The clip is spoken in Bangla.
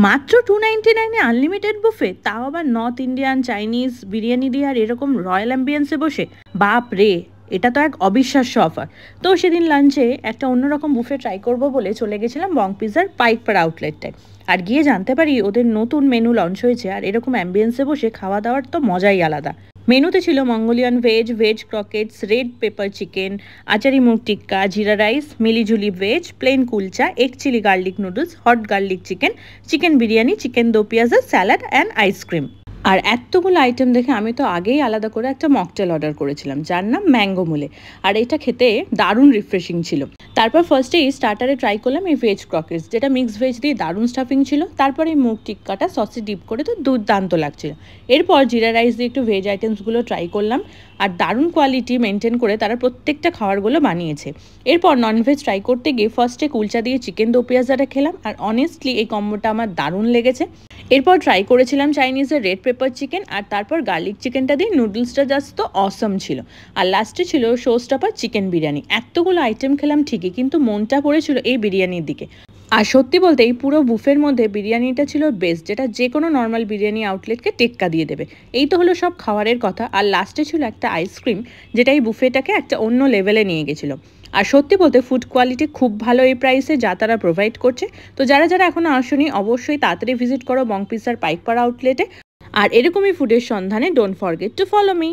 মাত্র 299-এ আনলিমিটেড বুফে, তাও আবার নর্থ ইন্ডিয়ান, চাইনিজ, বিরিয়ানি দিয়ে, আর এরকম রয়্যাল অ্যাম্বিয়েন্সে বসে। বাপ রে, এটা তো এক অবিশ্বাস্য অফার। তো সেদিন লাঞ্চে একটা অন্যরকম বুফে ট্রাই করব বলে চলে গেছিলাম বং পিজার পাইকপাড়া আউটলেটটায়। আর গিয়ে জানতে পারি ওদের নতুন মেনু লঞ্চ হয়েছে, আর এরকম অ্যাম্বিয়েন্সে বসে খাওয়া দাওয়ার তো মজাই আলাদা। মেনুতে ছিল Mongolian veg, veg croquettes, red pepper chicken, achari moong tikka, jeera rice, মিলিঝুলি veg, plain kulcha, egg chilli garlic noodles, hot garlic chicken, chicken biryani, chicken do pyaza, salad and ice cream. আর এতগুলো আইটেম দেখে আমি তো আগেই আলাদা করে একটা মকটেল অর্ডার করেছিলাম, যার নাম ম্যাঙ্গো মুলে। আর এটা খেতে দারুণ রিফ্রেশিং ছিল। তারপর ফার্স্টেই স্টার্টারে ট্রাই করলাম এই ভেজ ক্রকেটস, যেটা মিক্সড ভেজ দিয়ে দারুণ স্টাফিং ছিল। তারপর এই মুগ টিক্কাটা সসে ডিপ করে তো দুর্দান্ত লাগছিল। এরপর জিরা রাইস দিয়ে একটু ভেজ আইটেমসগুলো ট্রাই করলাম, আর দারুণ কোয়ালিটি মেনটেন করে তারা প্রত্যেকটা খাবারগুলো বানিয়েছে। এরপর ননভেজ ট্রাই করতে গিয়ে ফার্স্টে কুলচা দিয়ে চিকেন দো পেঁয়াজাটা খেলাম, আর অনেস্টলি এই কম্বোটা আমার দারুণ লেগেছে। এরপর ট্রাই করেছিলাম চাইনিজের রেড পেপার চিকেন, আর তারপর গার্লিক চিকেনটা দিয়ে নুডলসটা জাস্ট তো অসম ছিল। আর লাস্টে ছিল শো স্টপার চিকেন বিরিয়ানি। এতগুলো আইটেম খেলাম ঠিকই, কিন্তু মনটা পড়েছিল এই বিরিয়ানির দিকে। আর সত্যি বলতে এই পুরো বুফের মধ্যে বিরিয়ানিটা ছিল বেস্ট, যেটা যে কোনো নর্মাল বিরিয়ানি আউটলেটকে টেক্কা দিয়ে দেবে। এই তো হলো সব খাবারের কথা। আর লাস্টে ছিল একটা আইসক্রিম, যেটা এই বুফেটাকে একটা অন্য লেভেলে নিয়ে গেছিলো। আর সত্যি বলতে ফুড কোয়ালিটি খুব ভালো এই প্রাইসে যা তারা প্রোভাইড করছে। তো যারা যারা এখনো আসেনি, অবশ্যই তাড়াতাড়ি ভিজিট করো বং পিজার পাইকপাড়া আউটলেটে। আর এরকমই ফুডের সন্ধানে don't forget to follow me.